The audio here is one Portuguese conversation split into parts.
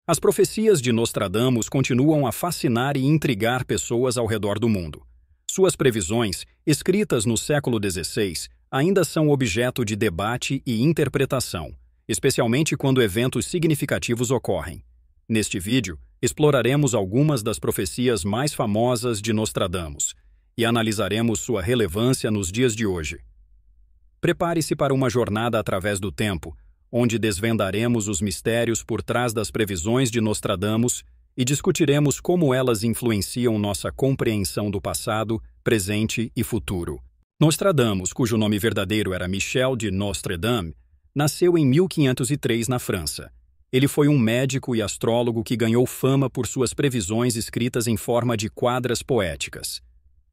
As profecias de Nostradamus continuam a fascinar e intrigar pessoas ao redor do mundo. Suas previsões, escritas no século XVI, ainda são objeto de debate e interpretação, especialmente quando eventos significativos ocorrem. Neste vídeo, exploraremos algumas das profecias mais famosas de Nostradamus e analisaremos sua relevância nos dias de hoje. Prepare-se para uma jornada através do tempo, onde desvendaremos os mistérios por trás das previsões de Nostradamus e discutiremos como elas influenciam nossa compreensão do passado, presente e futuro. Nostradamus, cujo nome verdadeiro era Michel de Nostredame, nasceu em 1503 na França. Ele foi um médico e astrólogo que ganhou fama por suas previsões escritas em forma de quadras poéticas.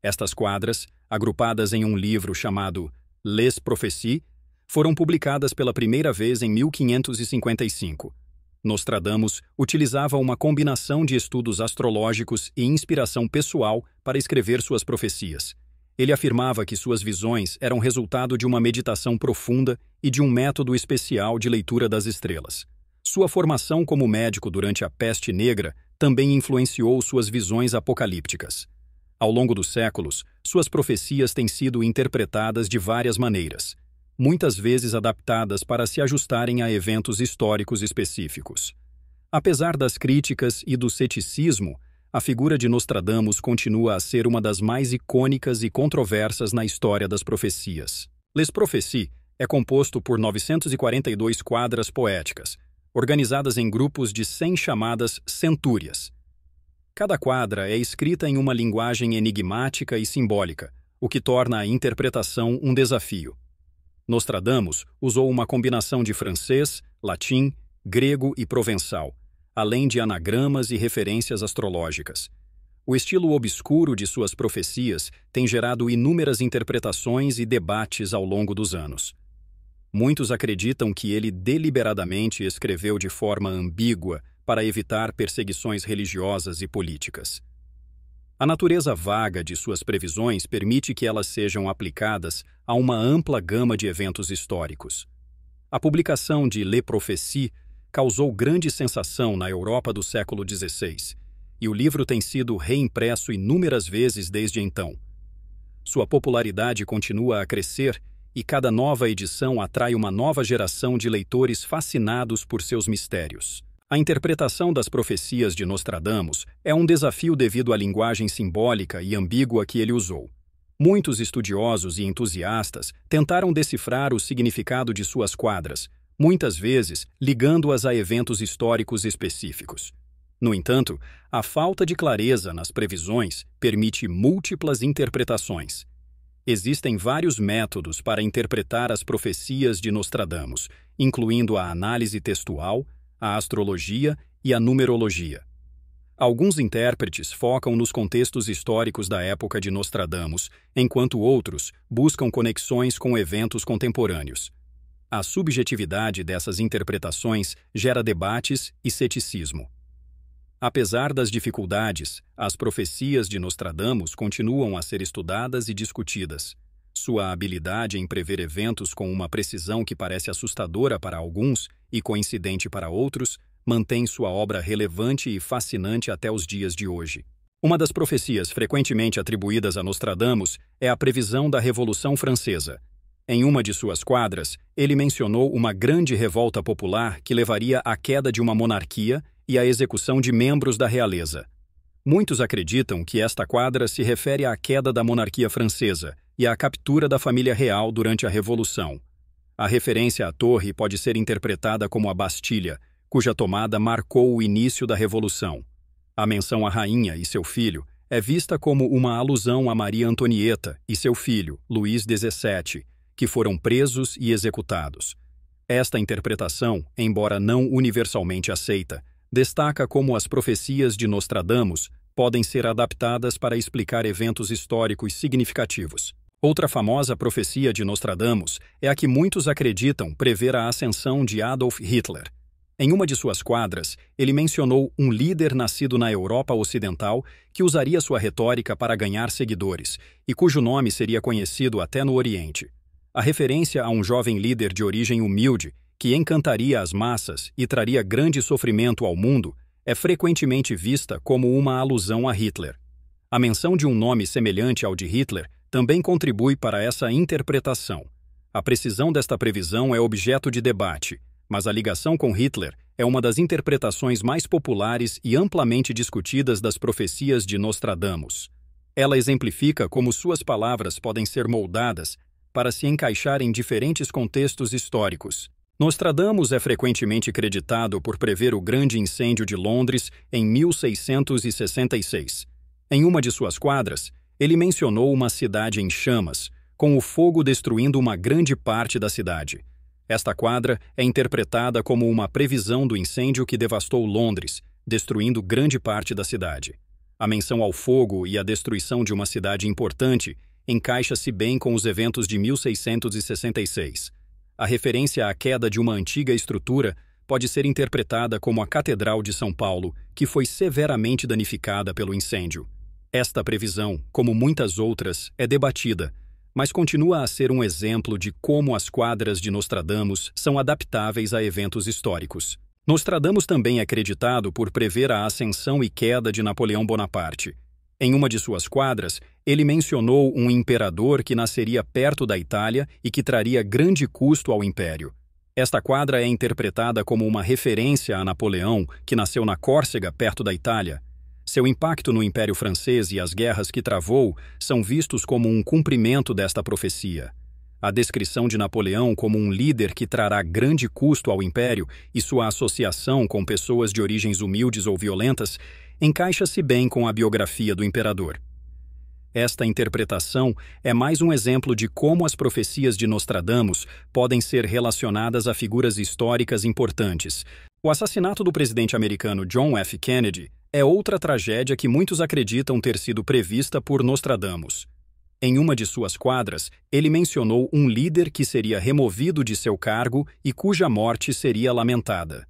Estas quadras, agrupadas em um livro chamado Les Prophéties, foram publicadas pela primeira vez em 1555. Nostradamus utilizava uma combinação de estudos astrológicos e inspiração pessoal para escrever suas profecias. Ele afirmava que suas visões eram resultado de uma meditação profunda e de um método especial de leitura das estrelas. Sua formação como médico durante a Peste Negra também influenciou suas visões apocalípticas. Ao longo dos séculos, suas profecias têm sido interpretadas de várias maneiras, muitas vezes adaptadas para se ajustarem a eventos históricos específicos. Apesar das críticas e do ceticismo, a figura de Nostradamus continua a ser uma das mais icônicas e controversas na história das profecias. Les Prophéties é composto por 942 quadras poéticas, organizadas em grupos de 100 chamadas centúrias. Cada quadra é escrita em uma linguagem enigmática e simbólica, o que torna a interpretação um desafio. Nostradamus usou uma combinação de francês, latim, grego e provençal, além de anagramas e referências astrológicas. O estilo obscuro de suas profecias tem gerado inúmeras interpretações e debates ao longo dos anos. Muitos acreditam que ele deliberadamente escreveu de forma ambígua para evitar perseguições religiosas e políticas. A natureza vaga de suas previsões permite que elas sejam aplicadas a uma ampla gama de eventos históricos. A publicação de Les Prophéties causou grande sensação na Europa do século XVI, e o livro tem sido reimpresso inúmeras vezes desde então. Sua popularidade continua a crescer e cada nova edição atrai uma nova geração de leitores fascinados por seus mistérios. A interpretação das profecias de Nostradamus é um desafio devido à linguagem simbólica e ambígua que ele usou. Muitos estudiosos e entusiastas tentaram decifrar o significado de suas quadras, muitas vezes ligando-as a eventos históricos específicos. No entanto, a falta de clareza nas previsões permite múltiplas interpretações. Existem vários métodos para interpretar as profecias de Nostradamus, incluindo a análise textual, a astrologia e a numerologia. Alguns intérpretes focam nos contextos históricos da época de Nostradamus, enquanto outros buscam conexões com eventos contemporâneos. A subjetividade dessas interpretações gera debates e ceticismo. Apesar das dificuldades, as profecias de Nostradamus continuam a ser estudadas e discutidas. Sua habilidade em prever eventos com uma precisão que parece assustadora para alguns e coincidente para outros mantém sua obra relevante e fascinante até os dias de hoje. Uma das profecias frequentemente atribuídas a Nostradamus é a previsão da Revolução Francesa. Em uma de suas quadras, ele mencionou uma grande revolta popular que levaria à queda de uma monarquia e à execução de membros da realeza. Muitos acreditam que esta quadra se refere à queda da monarquia francesa e à captura da família real durante a Revolução. A referência à torre pode ser interpretada como a Bastilha, cuja tomada marcou o início da Revolução. A menção à rainha e seu filho é vista como uma alusão a Maria Antonieta e seu filho, Luís XVII, que foram presos e executados. Esta interpretação, embora não universalmente aceita, destaca como as profecias de Nostradamus podem ser adaptadas para explicar eventos históricos significativos. Outra famosa profecia de Nostradamus é a que muitos acreditam prever a ascensão de Adolf Hitler. Em uma de suas quadras, ele mencionou um líder nascido na Europa Ocidental que usaria sua retórica para ganhar seguidores e cujo nome seria conhecido até no Oriente. A referência a um jovem líder de origem humilde que encantaria as massas e traria grande sofrimento ao mundo é frequentemente vista como uma alusão a Hitler. A menção de um nome semelhante ao de Hitler também contribui para essa interpretação. A precisão desta previsão é objeto de debate, mas a ligação com Hitler é uma das interpretações mais populares e amplamente discutidas das profecias de Nostradamus. Ela exemplifica como suas palavras podem ser moldadas para se encaixar em diferentes contextos históricos. Nostradamus é frequentemente creditado por prever o grande incêndio de Londres em 1666. Em uma de suas quadras, ele mencionou uma cidade em chamas, com o fogo destruindo uma grande parte da cidade. Esta quadra é interpretada como uma previsão do incêndio que devastou Londres, destruindo grande parte da cidade. A menção ao fogo e à destruição de uma cidade importante encaixa-se bem com os eventos de 1666. A referência à queda de uma antiga estrutura pode ser interpretada como a Catedral de São Paulo, que foi severamente danificada pelo incêndio. Esta previsão, como muitas outras, é debatida, mas continua a ser um exemplo de como as quadras de Nostradamus são adaptáveis a eventos históricos. Nostradamus também é creditado por prever a ascensão e queda de Napoleão Bonaparte. Em uma de suas quadras, ele mencionou um imperador que nasceria perto da Itália e que traria grande custo ao império. Esta quadra é interpretada como uma referência a Napoleão, que nasceu na Córcega, perto da Itália. Seu impacto no Império Francês e as guerras que travou são vistos como um cumprimento desta profecia. A descrição de Napoleão como um líder que trará grande custo ao império e sua associação com pessoas de origens humildes ou violentas encaixa-se bem com a biografia do imperador. Esta interpretação é mais um exemplo de como as profecias de Nostradamus podem ser relacionadas a figuras históricas importantes. O assassinato do presidente americano John F. Kennedy é outra tragédia que muitos acreditam ter sido prevista por Nostradamus. Em uma de suas quadras, ele mencionou um líder que seria removido de seu cargo e cuja morte seria lamentada.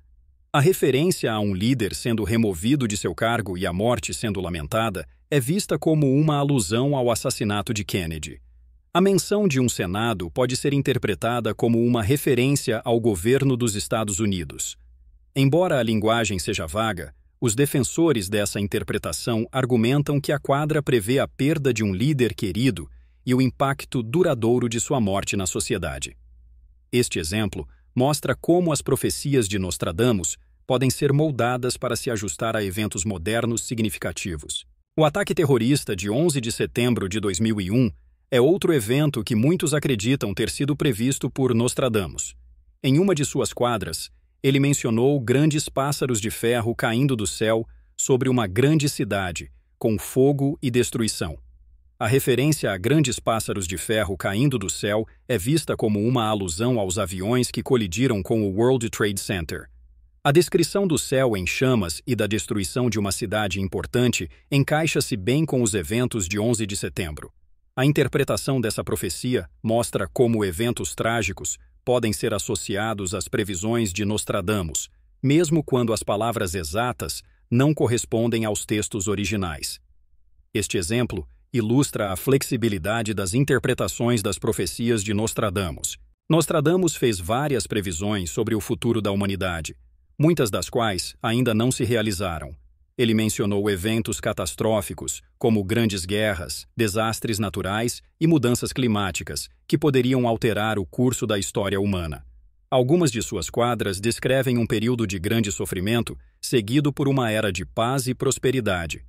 A referência a um líder sendo removido de seu cargo e a morte sendo lamentada é vista como uma alusão ao assassinato de Kennedy. A menção de um Senado pode ser interpretada como uma referência ao governo dos Estados Unidos. Embora a linguagem seja vaga, os defensores dessa interpretação argumentam que a quadra prevê a perda de um líder querido e o impacto duradouro de sua morte na sociedade. Este exemplo mostra como as profecias de Nostradamus podem ser moldadas para se ajustar a eventos modernos significativos. O ataque terrorista de 11 de setembro de 2001 é outro evento que muitos acreditam ter sido previsto por Nostradamus. Em uma de suas quadras, ele mencionou grandes pássaros de ferro caindo do céu sobre uma grande cidade, com fogo e destruição. A referência a grandes pássaros de ferro caindo do céu é vista como uma alusão aos aviões que colidiram com o World Trade Center. A descrição do céu em chamas e da destruição de uma cidade importante encaixa-se bem com os eventos de 11 de setembro. A interpretação dessa profecia mostra como eventos trágicos podem ser associados às previsões de Nostradamus, mesmo quando as palavras exatas não correspondem aos textos originais. Este exemplo ilustra a flexibilidade das interpretações das profecias de Nostradamus. Nostradamus fez várias previsões sobre o futuro da humanidade, muitas das quais ainda não se realizaram. Ele mencionou eventos catastróficos, como grandes guerras, desastres naturais e mudanças climáticas, que poderiam alterar o curso da história humana. Algumas de suas quadras descrevem um período de grande sofrimento, seguido por uma era de paz e prosperidade.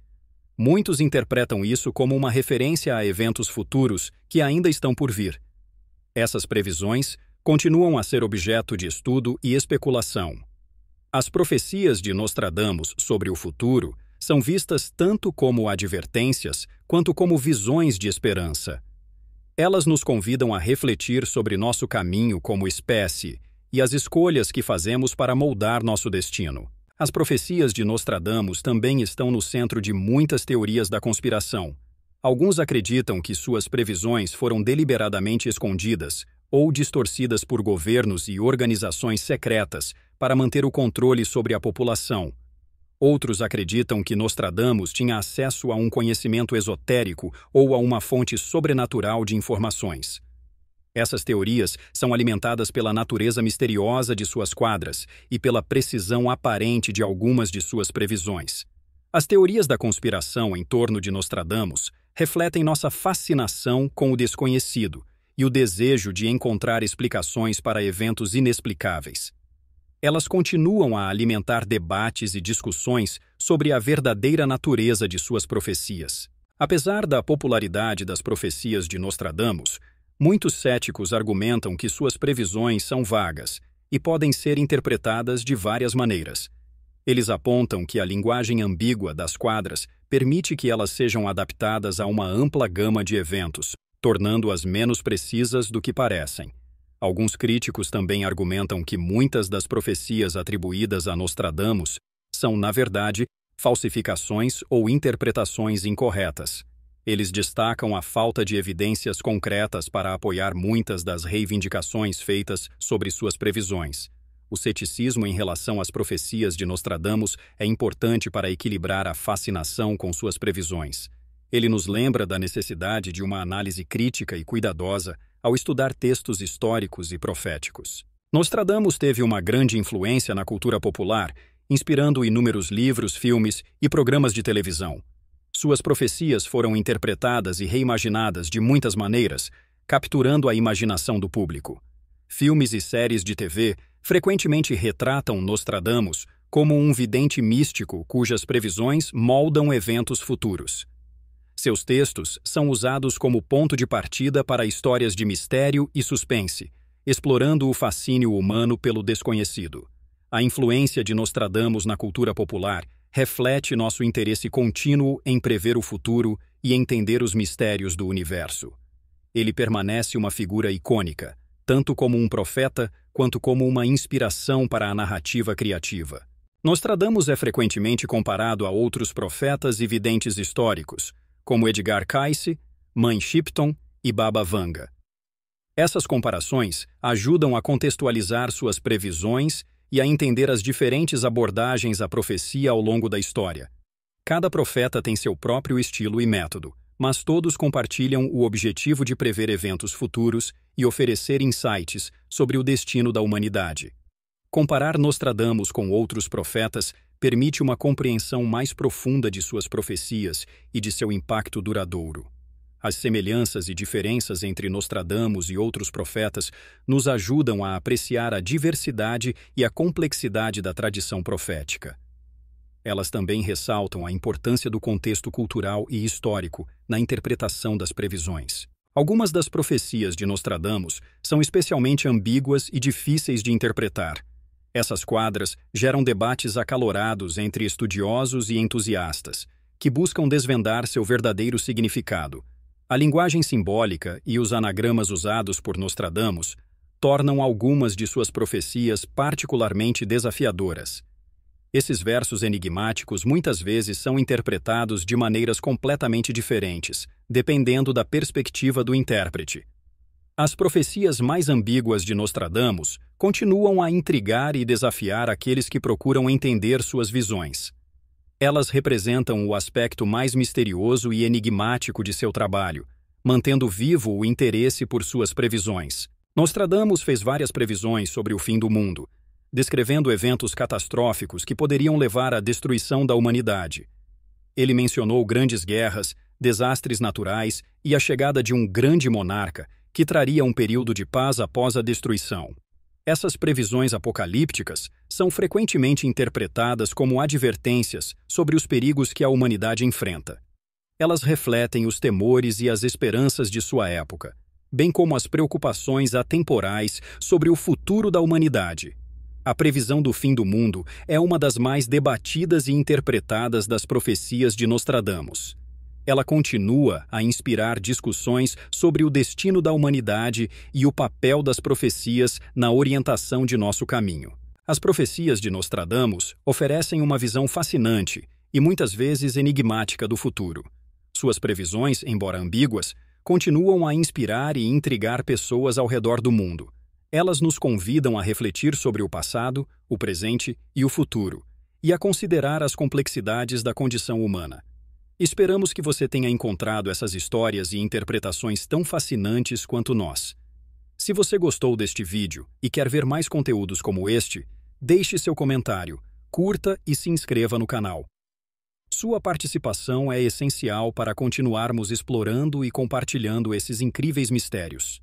Muitos interpretam isso como uma referência a eventos futuros que ainda estão por vir. Essas previsões continuam a ser objeto de estudo e especulação. As profecias de Nostradamus sobre o futuro são vistas tanto como advertências quanto como visões de esperança. Elas nos convidam a refletir sobre nosso caminho como espécie e as escolhas que fazemos para moldar nosso destino. As profecias de Nostradamus também estão no centro de muitas teorias da conspiração. Alguns acreditam que suas previsões foram deliberadamente escondidas ou distorcidas por governos e organizações secretas para manter o controle sobre a população. Outros acreditam que Nostradamus tinha acesso a um conhecimento esotérico ou a uma fonte sobrenatural de informações. Essas teorias são alimentadas pela natureza misteriosa de suas quadras e pela precisão aparente de algumas de suas previsões. As teorias da conspiração em torno de Nostradamus refletem nossa fascinação com o desconhecido e o desejo de encontrar explicações para eventos inexplicáveis. Elas continuam a alimentar debates e discussões sobre a verdadeira natureza de suas profecias. Apesar da popularidade das profecias de Nostradamus, muitos céticos argumentam que suas previsões são vagas e podem ser interpretadas de várias maneiras. Eles apontam que a linguagem ambígua das quadras permite que elas sejam adaptadas a uma ampla gama de eventos, tornando-as menos precisas do que parecem. Alguns críticos também argumentam que muitas das profecias atribuídas a Nostradamus são, na verdade, falsificações ou interpretações incorretas. Eles destacam a falta de evidências concretas para apoiar muitas das reivindicações feitas sobre suas previsões. O ceticismo em relação às profecias de Nostradamus é importante para equilibrar a fascinação com suas previsões. Ele nos lembra da necessidade de uma análise crítica e cuidadosa ao estudar textos históricos e proféticos. Nostradamus teve uma grande influência na cultura popular, inspirando inúmeros livros, filmes e programas de televisão. Suas profecias foram interpretadas e reimaginadas de muitas maneiras, capturando a imaginação do público. Filmes e séries de TV frequentemente retratam Nostradamus como um vidente místico cujas previsões moldam eventos futuros. Seus textos são usados como ponto de partida para histórias de mistério e suspense, explorando o fascínio humano pelo desconhecido. A influência de Nostradamus na cultura popular reflete nosso interesse contínuo em prever o futuro e entender os mistérios do universo. Ele permanece uma figura icônica, tanto como um profeta quanto como uma inspiração para a narrativa criativa. Nostradamus é frequentemente comparado a outros profetas e videntes históricos, como Edgar Cayce, Man Shipton e Baba Vanga. Essas comparações ajudam a contextualizar suas previsões e a entender as diferentes abordagens à profecia ao longo da história. Cada profeta tem seu próprio estilo e método, mas todos compartilham o objetivo de prever eventos futuros e oferecer insights sobre o destino da humanidade. Comparar Nostradamus com outros profetas permite uma compreensão mais profunda de suas profecias e de seu impacto duradouro. As semelhanças e diferenças entre Nostradamus e outros profetas nos ajudam a apreciar a diversidade e a complexidade da tradição profética. Elas também ressaltam a importância do contexto cultural e histórico na interpretação das previsões. Algumas das profecias de Nostradamus são especialmente ambíguas e difíceis de interpretar. Essas quadras geram debates acalorados entre estudiosos e entusiastas, que buscam desvendar seu verdadeiro significado. A linguagem simbólica e os anagramas usados por Nostradamus tornam algumas de suas profecias particularmente desafiadoras. Esses versos enigmáticos muitas vezes são interpretados de maneiras completamente diferentes, dependendo da perspectiva do intérprete. As profecias mais ambíguas de Nostradamus continuam a intrigar e desafiar aqueles que procuram entender suas visões. Elas representam o aspecto mais misterioso e enigmático de seu trabalho, mantendo vivo o interesse por suas previsões. Nostradamus fez várias previsões sobre o fim do mundo, descrevendo eventos catastróficos que poderiam levar à destruição da humanidade. Ele mencionou grandes guerras, desastres naturais e a chegada de um grande monarca que traria um período de paz após a destruição. Essas previsões apocalípticas são frequentemente interpretadas como advertências sobre os perigos que a humanidade enfrenta. Elas refletem os temores e as esperanças de sua época, bem como as preocupações atemporais sobre o futuro da humanidade. A previsão do fim do mundo é uma das mais debatidas e interpretadas das profecias de Nostradamus. Ela continua a inspirar discussões sobre o destino da humanidade e o papel das profecias na orientação de nosso caminho. As profecias de Nostradamus oferecem uma visão fascinante e muitas vezes enigmática do futuro. Suas previsões, embora ambíguas, continuam a inspirar e intrigar pessoas ao redor do mundo. Elas nos convidam a refletir sobre o passado, o presente e o futuro, e a considerar as complexidades da condição humana. Esperamos que você tenha encontrado essas histórias e interpretações tão fascinantes quanto nós. Se você gostou deste vídeo e quer ver mais conteúdos como este, deixe seu comentário, curta e se inscreva no canal. Sua participação é essencial para continuarmos explorando e compartilhando esses incríveis mistérios.